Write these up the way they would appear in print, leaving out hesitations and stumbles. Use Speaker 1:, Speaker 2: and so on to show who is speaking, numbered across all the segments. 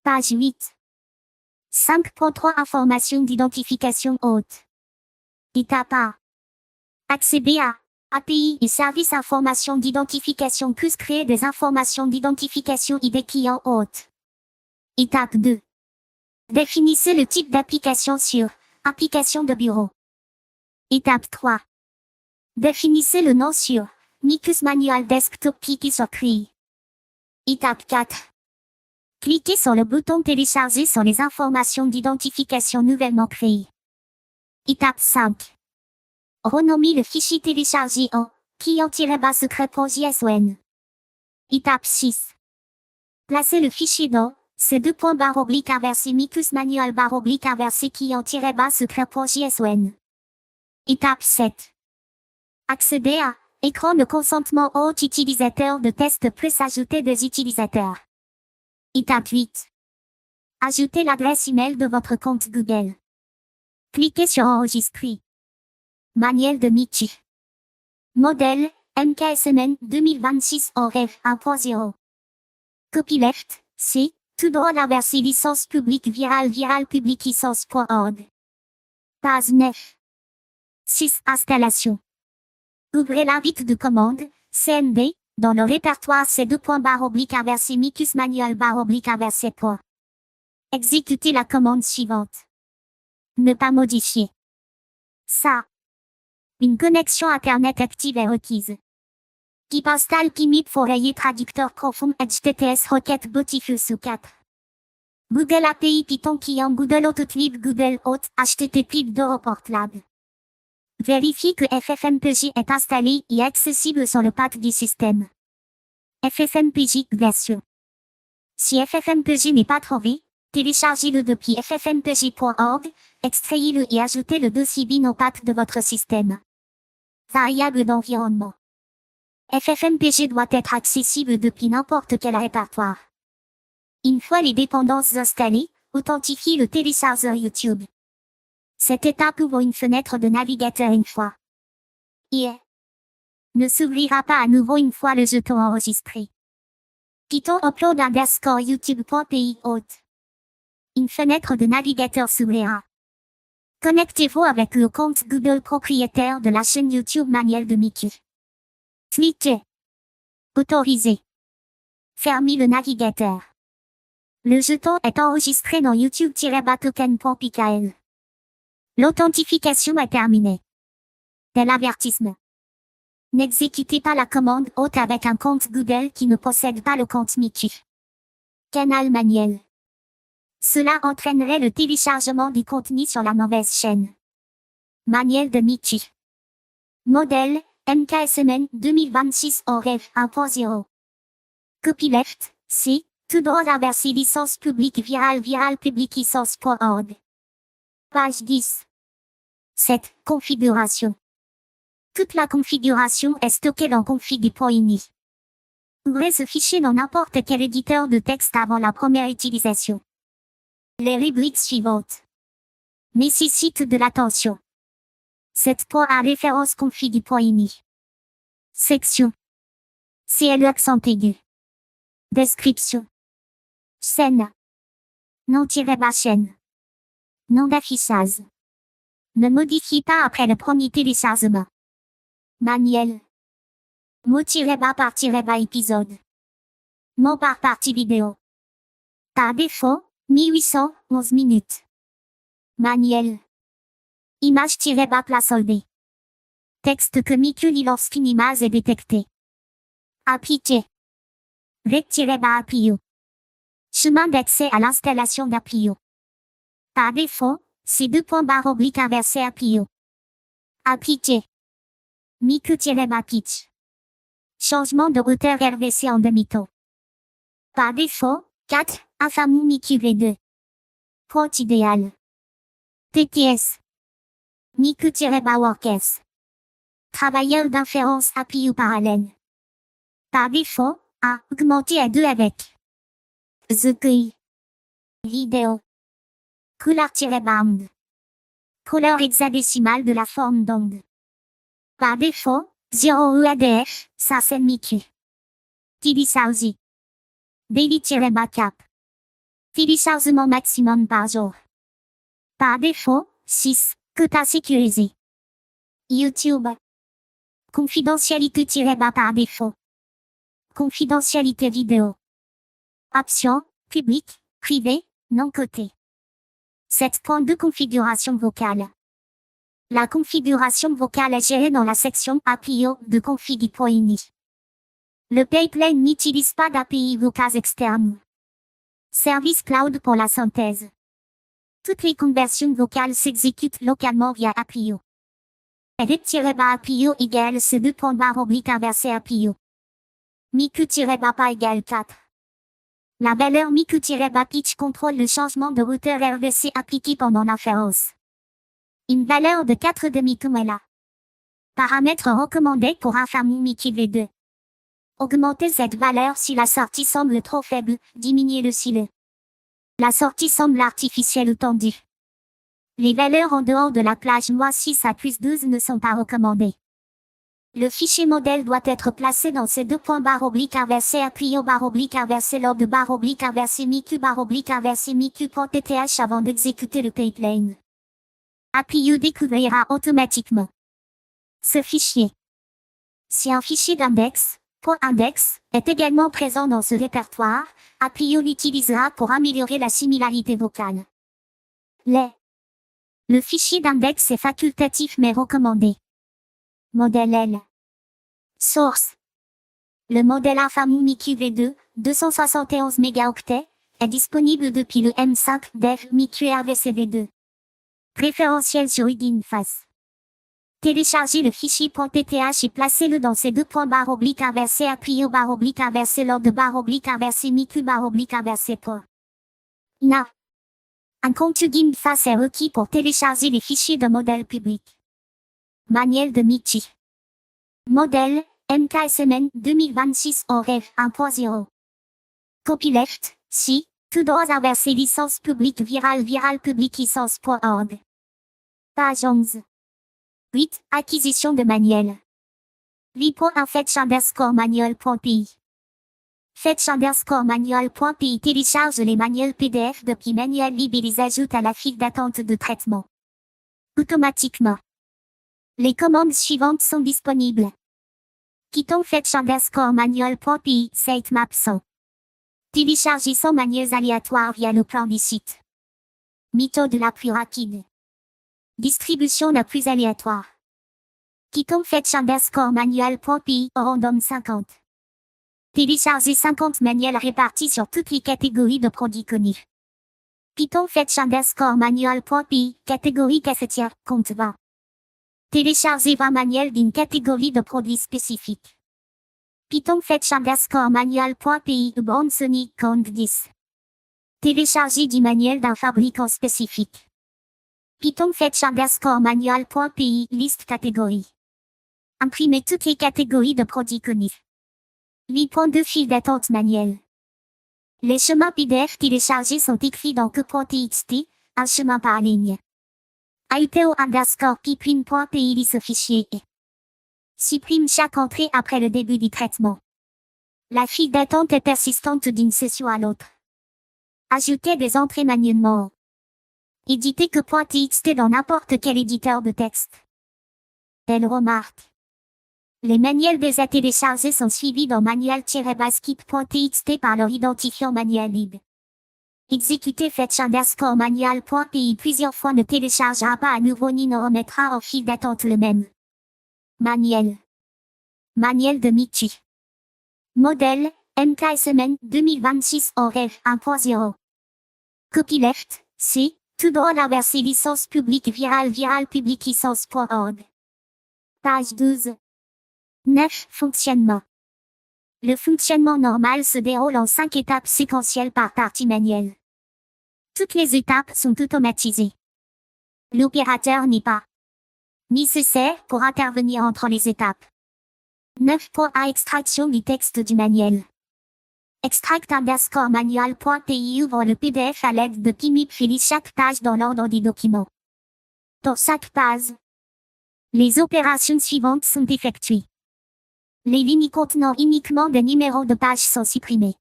Speaker 1: Page 8. 5.3 Information d'identification haute. Étape A. Accéder à API et services information d'identification plus créer des informations d'identification ID client haute. Étape 2. Définissez le type d'application sur application de bureau. Étape 3. Définissez le nom sur Micus Manual Desktop, cliquez sur Créer. Étape 4. Cliquez sur le bouton Télécharger sur les informations d'identification nouvellement créées. Étape 5. Renommez le fichier téléchargé en client-secret.json. Étape 6. Placez le fichier dans C2.// Micus Manual / client-secret.json. Étape 7. Accéder à écran de consentement haute utilisateur de test plus ajouter des utilisateurs. Étape 8. Ajoutez l'adresse email de votre compte Google. Cliquez sur Enregistrer. Manuel de Mickey. Modèle MKSMN 2026 en REV 1.0. Copyleft C. Tout droit d'inverser licence publique viral public licence.org. Page 9. 6. Installation. Ouvrez l'invite de commande CMD dans le répertoire C2.// Micus Manual // Exécutez la commande suivante. Ne pas modifier. Ça. Une connexion Internet active est requise. Qui installe Pimip Fourier traducteur profond HTTPS requête Botifus ou 4. Google API Python client Google Autoclip Google Hot HTTP Doroportlab. Vérifiez que FFmpeg est installé et accessible sur le path du système. FFmpeg version. Si FFmpeg n'est pas trouvé, téléchargez-le depuis ffmpeg.org, extrayez-le et ajoutez le dossier bin au path de votre système. Variable d'environnement. FFmpeg doit être accessible depuis n'importe quel répertoire. Une fois les dépendances installées, authentifiez le téléchargeur YouTube. Cette étape ouvre une fenêtre de navigateur une fois. Et ne s'ouvrira pas à nouveau une fois le jeton enregistré. Python upload _ youtube.py haute. Une fenêtre de navigateur s'ouvrira. Connectez-vous avec le compte Google propriétaire de la chaîne YouTube Manuel de Mickey. Cliquez. Autoriser. Fermez le navigateur. Le jeton est enregistré dans youtube-token.pkl. L'authentification est terminée. Tel avertissement. N'exécutez pas la commande haute avec un compte Google qui ne possède pas le compte Mickey. Canal manuel. Cela entraînerait le téléchargement du contenu sur la mauvaise chaîne. Manuel de Mickey. Modèle MKSMN 2026 en REV 1.0. Copyleft C. Tout droit d'inverser licence publique viral public licence.org. Page 10. 7. Configuration. Toute la configuration est stockée dans config.ini. Ouvrez ce fichier dans n'importe quel éditeur de texte avant la première utilisation. Les rubriques suivantes nécessitent de l'attention. 7 points à référence config.ini. Section. CLE accent aigu. Description. Chaîne. Nom-chaîne. Nom d'affichage. Ne modifiez pas après le premier téléchargement. Manuel. Mot-par épisode. Mot par partie vidéo. Par défaut, 1811 minutes. Manuel. Image-placeholder. Texte que Mickey lit lorsqu'une image est détectée. Appliquer. Rec-APIO. Chemin d'accès à l'installation d'APIO. Par défaut, c'est // APIO. Appliquer. Mickey-pitch. Changement de routeur RVC en demi-ton. Par défaut, 4, Infamou Mickey V2. Port idéal. TTS. Mickey-workers. Travailleur d'inférence API ou parallèle. Par défaut, A. Augmenté à 2 avec. The Vidéo. Couleur-band. Couleur hexadécimale de la forme d'onde. Par défaut, 0 UADF, ça c'est Mickey. Télécharger. Daily-backup. Téléchargement maximum par jour. Par défaut, 6. Quota sécurisé. YouTube. Confidentialité-bas par défaut. Confidentialité vidéo. Options, public, privé, non coté. 7.2 Configuration vocale. La configuration vocale est gérée dans la section APIO de config.ini. Le pipeline n'utilise pas d'API vocales externes. Service cloud pour la synthèse. Toutes les conversions vocales s'exécutent localement via APIO. Edit-APIO égale C2./inversé APIO. Miku-pas égale 4. La valeur Miku-pitch contrôle le changement de routeur RVC appliqué pendant l'inférence. Une valeur de 4 demi-tom est là. Paramètre recommandé pour un famille Miku V2. Augmentez cette valeur si la sortie semble trop faible, diminuez le si la sortie semble artificielle ou tendue. Les valeurs en dehors de la plage -6 à +12 ne sont pas recommandées. Le fichier modèle doit être placé dans ces :/inversé APIO/inversé lors de :/inversé Miku/inversé Miku.pth avant d'exécuter le pipeline. APIO découvrira automatiquement ce fichier. Si un fichier d'index, .index, est également présent dans ce répertoire, APIO l'utilisera pour améliorer la similarité vocale. Le fichier d'index est facultatif mais recommandé. Modèle L. Source. Le modèle Infamous Miku V2, 271 mégaoctets, est disponible depuis le M5 Dev Miku RVC V2. Préférentiel sur Hugging Face. Téléchargez le fichier .pth et placez-le dans ces :/inversé APIO/inversé lors de :/inversé Miku/inversé port. Un compte Hugging Face est requis pour télécharger les fichiers de modèle public. Manuel de Miku. Modèle, MKSMN 2026 en Rev 1.0. Copyleft, si, tout droit inversé licence publique viral public licence.org. Page 11. 8. Acquisition de manuel. li.fetch_manual.py. Fetch_manual.py télécharge les manuels PDF depuis Manual Lib et les ajoute à la file d'attente de traitement. Automatiquement. Les commandes suivantes sont disponibles. Python fetch_manual.py sitemap 100. Télécharger 100 manuels aléatoires via le plan du site. Méthode la plus rapide. Distribution la plus aléatoire. Python fetch_manual.py random 50. Télécharger 50 manuels répartis sur toutes les catégories de produits connus. Python fetch_manual.py catégorie cafetière compte 20. Télécharger 20 manuels d'une catégorie de produits spécifiques. Python fetch_manual.py bande Sony compte 10. Télécharger 10 manuels d'un fabricant spécifique. Python fetch_manual.py liste catégorie. Imprimer toutes les catégories de produits connus. 8.2 File d'attente manuel. Les chemins PDF téléchargés sont écrits dans que.txt, un chemin par ligne. Auteo_p_print.py lit ce fichier et supprime chaque entrée après le début du traitement. La file d'attente est persistante d'une session à l'autre. Ajoutez des entrées manuellement. Éditez que.txt dans n'importe quel éditeur de texte. Belle remarque. Les manuels déjà téléchargés sont suivis dans manual-basket.txt par leur identifiant manual lib. Exécuter fetch_manual.py plusieurs fois ne téléchargera pas à nouveau ni ne remettra en file d'attente le même. Manuel. Manuel de Miku. Modèle, MKSMN 2026 en Rev 1.0. Copyleft, C, tout droit inversé licence publique viral public licence.org. Page 12. 9. Fonctionnement. Le fonctionnement normal se déroule en 5 étapes séquentielles par partie manuelle. Toutes les étapes sont automatisées. L'opérateur n'est pas nécessaire pour intervenir entre les étapes. 9.1 Extraction du texte du manuel. Extract_manual.py ouvre le PDF à l'aide de PIMIP et lit chaque page dans l'ordre du document. Dans chaque page, les opérations suivantes sont effectuées. Les lignes contenant uniquement des numéros de page sont supprimées.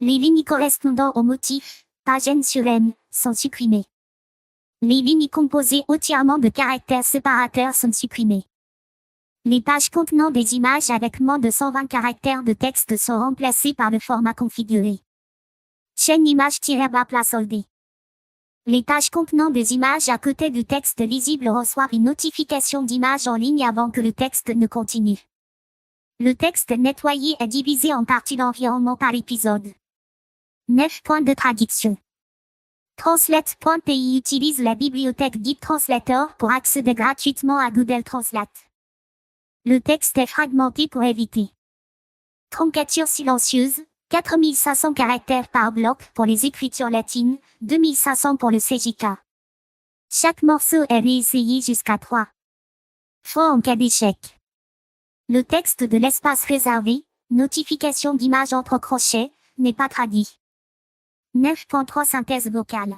Speaker 1: Les lignes correspondant au motif, page N sur M, sont supprimées. Les lignes composées entièrement de caractères séparateurs sont supprimées. Les pages contenant des images avec moins de 120 caractères de texte sont remplacées par le format configuré. Chaîne image-bas placeholder. Les pages contenant des images à côté du texte lisible reçoivent une notification d'image en ligne avant que le texte ne continue. Le texte nettoyé est divisé en parties d'environnement par épisode. 9 points de traduction. Translate.pi utilise la bibliothèque Git Translator pour accéder gratuitement à Google Translate. Le texte est fragmenté pour éviter. Troncature silencieuse, 4500 caractères par bloc pour les écritures latines, 2500 pour le CJK. Chaque morceau est réessayé jusqu'à 3 fois en cas d'échec. Le texte de l'espace réservé, notification d'image entre crochets, n'est pas traduit. 9.3 Synthèse vocale.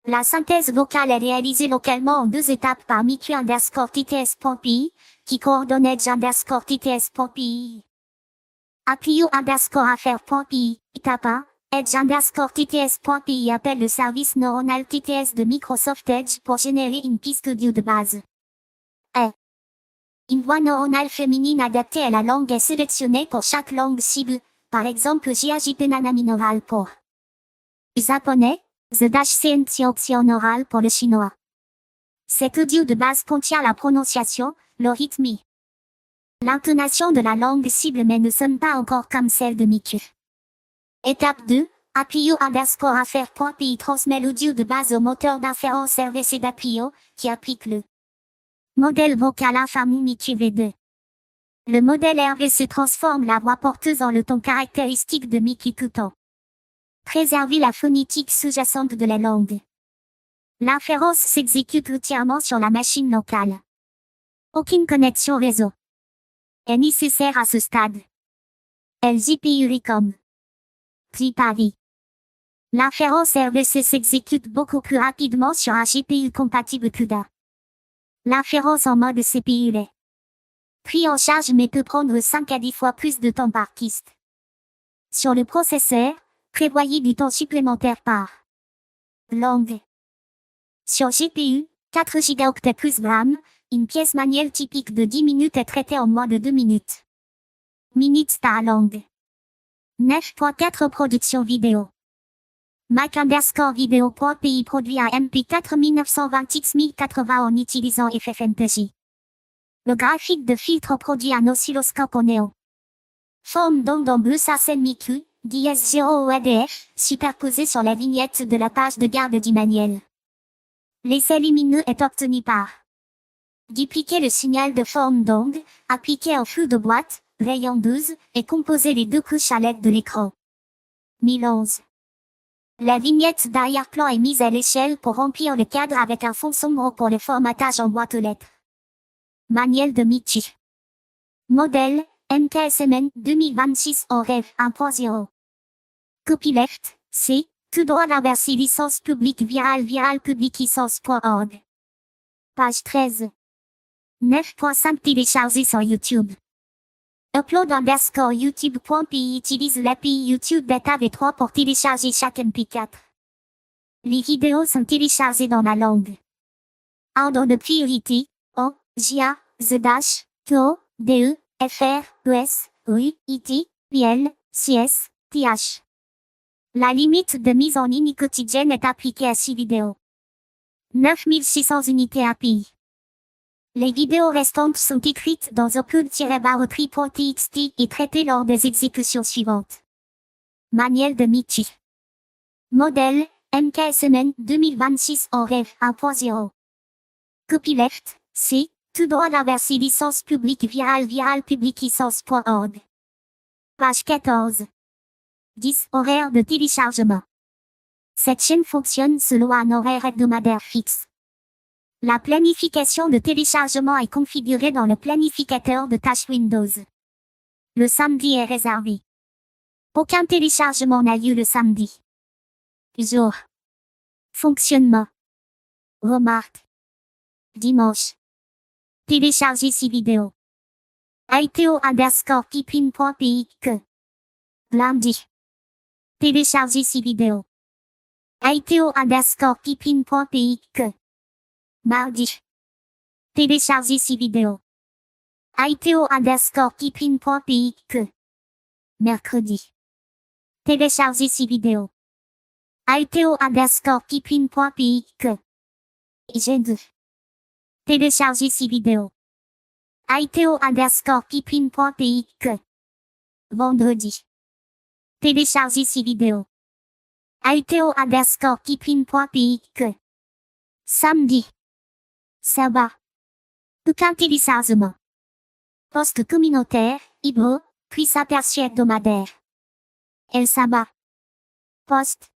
Speaker 1: La synthèse vocale est réalisée localement en 2 étapes par miku_tts.py, qui coordonne edge_tts.py. apio_affaires.py, étape 1, edge_tts.py appelle le service neuronal TTS de Microsoft Edge pour générer une piste audio de base. Une voix neuronale féminine adaptée à la langue est sélectionnée pour chaque langue cible, par exemple JAJP Nanamineral pour japonais, The-CNT Oral pour le chinois. Cet audio de base contient la prononciation, le rythme, l'intonation de la langue cible mais ne sonne pas encore comme celle de Miku. Étape 2, apio_affaires.py transmet l'audio de base au moteur d'inférence RVC d'Apio, qui applique le modèle vocal infamous Miku V2. Le modèle RVC transforme la voix porteuse en le ton caractéristique de Miku tout en préserver la phonétique sous-jacente de la langue. L'inférence s'exécute entièrement sur la machine locale. Aucune connexion réseau est nécessaire à ce stade. LGPU RICOM. Prix Paris. L'inférence RVC s'exécute beaucoup plus rapidement sur un GPU compatible CUDA. L'inférence en mode CPU est pris en charge mais peut prendre 5 à 10 fois plus de temps par piste. Sur le processeur, prévoyez du temps supplémentaire par langue. Sur GPU, 4 Go plus RAM, une pièce manuelle typique de 10 minutes est traitée en moins de 2 minutes. Minutes par langue. 9.4 Production vidéo. Mac_vidéo.py produit un MP4 1920x 1080 en utilisant FFmpeg. Le graphique de filtre produit un oscilloscope en néon. Forme d'onde en bleu Sarsen Miku, DS0 OADF, superposé sur la vignette de la page de garde du manuel. L'essai lumineux est obtenu par dupliquer le signal de forme d'onde, appliquer un flou de boîte, rayon 12, et composer les 2 couches à l'aide de l'écran. 1011. La vignette d'arrière-plan est mise à l'échelle pour remplir le cadre avec un fond sombre pour le formatage en boîte aux lettres. Manuel de Miku. Modèle, MKSMN 2026 en rêve 1.0. Copyleft, C, tout droit d'inverser licence publique viral public licence.org. Page 13. 9.5 Téléchargé sur YouTube. Upload_YouTube.py utilise l'API YouTube Data V3 pour télécharger chaque MP4. Les vidéos sont téléchargées dans la langue. Ordre de priorité, O, JA, ZDash, TO, DE, FR, ES, UI, IT, PL, CS, TH. La limite de mise en ligne quotidienne est appliquée à 6 vidéos. 9600 unités API. Les vidéos restantes sont écrites dans upload-tree.txt et traitées lors des exécutions suivantes. Manuel de Miku. Modèle, MKSMN 2026 en rêve 1.0. Copyleft, C, tout droit d'inverser licence publique viral public licence.org. Page 14. 10 Horaire de téléchargement. Cette chaîne fonctionne selon un horaire hebdomadaire fixe. La planification de téléchargement est configurée dans le planificateur de tâches Windows. Le samedi est réservé. Aucun téléchargement n'a lieu le samedi. Jour. Fonctionnement. Remarque. Dimanche. Télécharger 6 vidéos. ITO_keeping.py que. Lundi. Télécharger 6 vidéos. ITO_Pipin.pi que. Mardi. Télécharger ces vidéos. ITO_Pipin.pi que. Mercredi. Télécharger ces vidéos. ITO_Pipin.pi que. Jeudi. Télécharger ces vidéos. ITO_Pipin.pi que. Vendredi. Télécharger ces vidéos. ITO_Pipin.pi que. Samedi. Sabbat. Aucun téléchargement. Poste communautaire, Ibro, puis s'aperçu hebdomadaire. El Sabbat. Poste.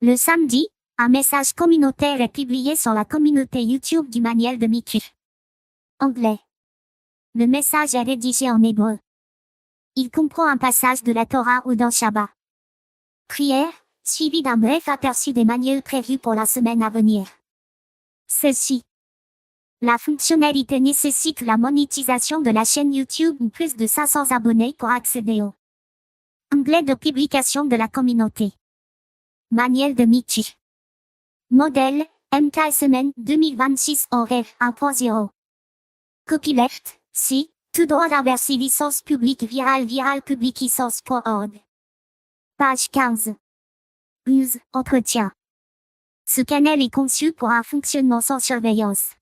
Speaker 1: Le samedi, un message communautaire est publié sur la communauté YouTube du manuel de Mickey. Anglais. Le message est rédigé en hébreu. Il comprend un passage de la Torah ou d'un Shabbat. Prière, suivi d'un bref aperçu des manuels prévus pour la semaine à venir. Ceci. La fonctionnalité nécessite la monétisation de la chaîne YouTube ou plus de 500 abonnés pour accéder au onglet de publication de la communauté. Manuel de Mickey. Modèle, MK semaine 2026 en rêve 1.0. Copyleft, C, tout droit d'inverser licence publique viral public licence.org. Page 15. Use, entretien. Ce canal est conçu pour un fonctionnement sans surveillance.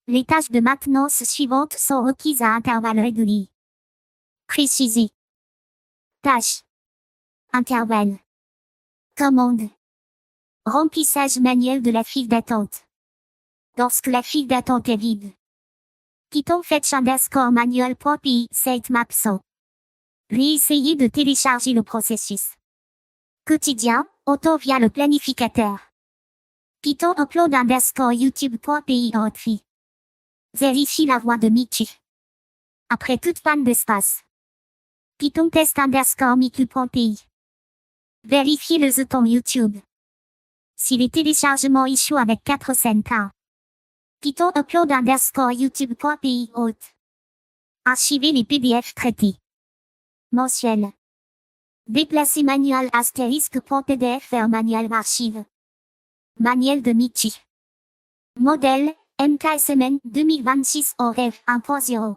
Speaker 1: Les tâches de maintenance suivantes sont requises à intervalles réguliers. Préciser. Tâches. Intervalle. Commande. Remplissage manuel de la file d'attente. Lorsque la file d'attente est vide. Python fetch_manual.py sitemap 100. Réessayez de télécharger le processus. Quotidien, auto via le planificateur. Python upload_youtube.py entry. Vérifie la voix de Mickey. Après toute panne d'espace. Python test_mickey.py. Vérifiez le bouton YouTube. Si les téléchargements échouent avec 4 cents. Python upload_youtube.py haute. Archiver les PDF traités. Mensuel. Déplacer manuel *PDF vers manuel archive. Manuel de Mickey. Modèle, MK semaine 2026 en rêve 1.0.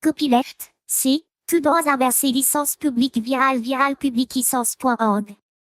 Speaker 1: Copyleft, C, tout droit inversé licence publique viral public licence.org.